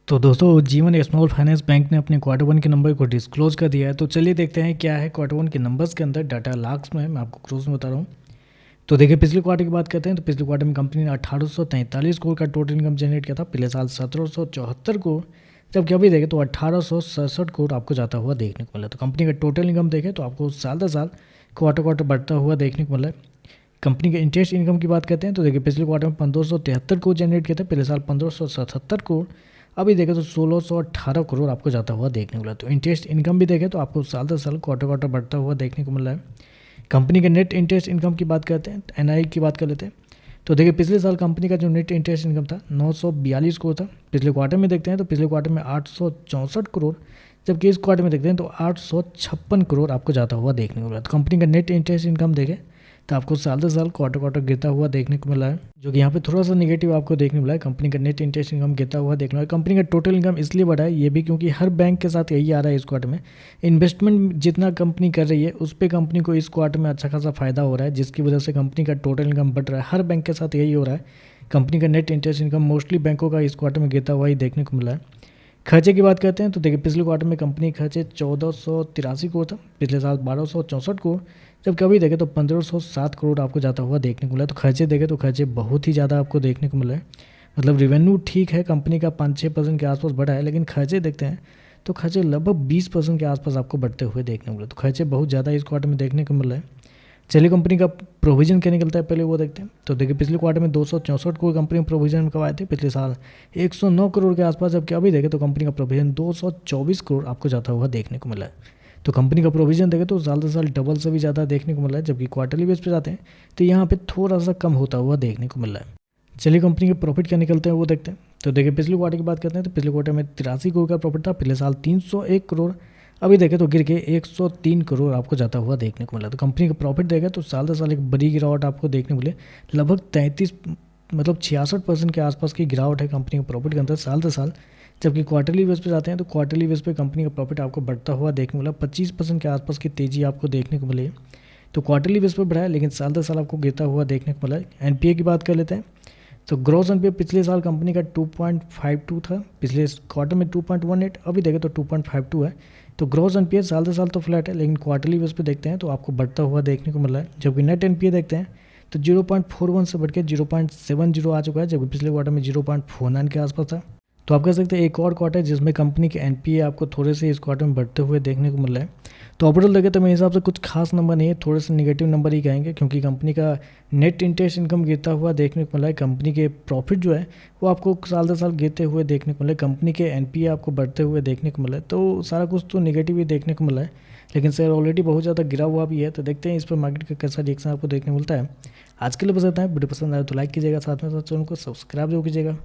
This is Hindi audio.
तो दोस्तों जीवन स्मॉल फाइनेंस बैंक ने अपने क्वार्टर वन के नंबर को डिस्क्लोज कर दिया है। तो चलिए देखते हैं क्या है क्वार्टर वन के नंबर्स के अंदर। डाटा लाख्स में है, मैं आपको क्रोज में बता रहा हूँ। तो देखिए पिछले क्वार्टर की बात करते हैं तो पिछले क्वार्टर में कंपनी ने 1843 करोड़ का टोटल इनकम जनरेट किया था। पिछले साल 1774 करोड़, जबकि अभी देखें तो 1867 करोड़ आपको जाता हुआ देखने को मिला। तो कंपनी का टोटल इनकम देखें तो आपको साल दर साल क्वार्टर क्वार्टर बढ़ता हुआ देखने को मिला है। कंपनी के इंटरेस्ट इनकम की बात करते हैं तो देखिए पिछले क्वार्टर में 1573 करोड़ जनरेट किया था। पिछले साल 1577 करोड़, अभी देखें तो 1618 करोड़ आपको जाता हुआ देखने को मिला। तो इंटरेस्ट इनकम भी देखें तो आपको साल दर साल क्वार्टर क्वार्टर बढ़ता हुआ देखने को मिल रहा है। कंपनी के नेट इंटरेस्ट इनकम की बात करते हैं, एनआई की बात कर लेते हैं। तो देखिए पिछले साल कंपनी का जो नेट इंटरेस्ट इनकम था 942 करोड़ था। पिछले क्वार्टर में देखते हैं तो पिछले क्वार्टर में 864 करोड़, जबकि इस क्वार्टर में देखते हैं तो 856 करोड़ आपको जाता हुआ देखने को मिला। तो कंपनी का नेट इंटरेस्ट इनकम देखें तो आपको साल दर साल क्वार्टर क्वार्टर गिरता हुआ देखने को मिला है, जो कि यहाँ पे थोड़ा सा निगेटिव आपको देखने मिला है। कंपनी का नेट इंटरेस्ट इनकम गिरता हुआ देखने मिला है। कंपनी का टोटल इनकम इसलिए बढ़ा है ये भी क्योंकि हर बैंक के साथ यही आ रहा है इस क्वार्टर में। इन्वेस्टमेंट जितना कंपनी कर रही है उस पर कंपनी को इस क्वार्टर में अच्छा खासा फायदा हो रहा है, जिसकी वजह से कंपनी का टोटल इनकम बढ़ रहा है। हर बैंक के साथ यही हो रहा है। कंपनी का नेट इंटरेस्ट इनकम मोस्टली बैंकों का इस क्वार्टर में गिरता हुआ ही देखने को मिला है। खर्चे की बात करते हैं तो देखिए पिछले क्वार्टर में कंपनी खर्चे 1483 करोड़ था। पिछले साल 1264 करोड़, जबकि अभी देखें तो 1507 करोड़ आपको जाता हुआ देखने को मिला है। तो खर्चे देखें तो खर्चे बहुत ही ज़्यादा आपको देखने को मिला है। मतलब रेवेन्यू ठीक है, कंपनी का 5-6% के आसपास बढ़ा है, लेकिन खर्चे देखते हैं तो खर्चे लगभग 20% के आसपास आपको बढ़ते हुए देखने को मिला। तो खर्चे बहुत ज़्यादा इस क्वार्टर में देखने को मिल रहा है। चलिए कंपनी का प्रोविजन क्या निकलता है पहले वो देखते हैं। तो देखिए पिछले क्वार्टर में 264 करोड़ कंपनी में प्रोविजन करवाए थे। पिछले साल 109 करोड़ के आसपास, जबकि अभी देखें तो कंपनी का प्रोविजन 224 करोड़ आपको जाता हुआ देखने को मिला है। तो कंपनी का प्रोविजन देखें तो साल दर साल डबल से भी ज़्यादा देखने को मिला है, जबकि क्वार्टरली बेस पे जाते हैं तो यहाँ पे थोड़ा सा कम होता हुआ देखने को मिल रहा है। चलिए कंपनी के प्रॉफिट क्या निकलते हैं वो देखते हैं। तो देखिए पिछले क्वार्टर की बात करते हैं तो पिछले क्वार्टर में 83 करोड़ का प्रॉफिट था। पिछले साल 301 करोड़, अभी देखें तो गिर के 103 करोड़ आपको जाता हुआ देखने को मिला। तो कंपनी का प्रॉफिट देखें तो साल दर साल एक बड़ी गिरावट आपको देखने को मिले। लगभग 33 मतलब 66% के आसपास की गिरावट है कंपनी के प्रॉफिट के अंदर साल दर साल। जबकि क्वार्टरली बेस पे जाते हैं तो क्वार्टरली बेस पे कंपनी का प्रॉफिट आपको बढ़ता हुआ देखने को मिला। 25% के आसपास की तेज़ी आपको देखने को मिली। तो क्वार्टरली बेस पे बढ़ा है, लेकिन साल दर साल आपको गिरता हुआ देखने को मिला। एनपीए की बात कर लेते हैं तो ग्रॉस एनपीए पिछले साल कंपनी का 2.52 था। पिछले क्वार्टर में 2.18, अभी देखें तो 2.52 है। तो ग्रॉस एनपीए साल दर साल तो फ्लैट है, लेकिन क्वार्टरली बेस पे देखते हैं तो आपको बढ़ता हुआ देखने को मिल रहा है। जबकि नेट एनपीए देखते हैं तो 0.41 से बढ़ के 0.70 आ चुका है, जबकि पिछले क्वार्टर में 0.49 के आसपास था। तो आप कह सकते हैं एक और क्वार्टर जिसमें कंपनी के एनपीए आपको थोड़े से इस क्वार्टर में बढ़ते हुए देखने को मिल रहा है। तो ओवरऑल देखें तो मेरे हिसाब से कुछ खास नंबर नहीं है, थोड़े से निगेटिव नंबर ही कहेंगे, क्योंकि कंपनी का नेट इंटरेस्ट इनकम गिरता हुआ देखने को मिला है। कंपनी के प्रॉफिट जो है वो आपको साल दर साल गिरते हुए देखने को मिला है। कंपनी के एनपीए आपको बढ़ते हुए देखने को मिला है। तो सारा कुछ तो निगेटिव ही देखने को मिला है, लेकिन शेयर ऑलरेडी बहुत ज़्यादा गिरा हुआ भी है। तो देखते हैं इस पर मार्केट का कैसा रिएक्शन आपको देखने को मिलता है। आज के लिए बस इतना है। वीडियो पसंद आए तो लाइक कीजिएगा, साथ में साथ चैनल को सब्सक्राइब जरूर कीजिएगा।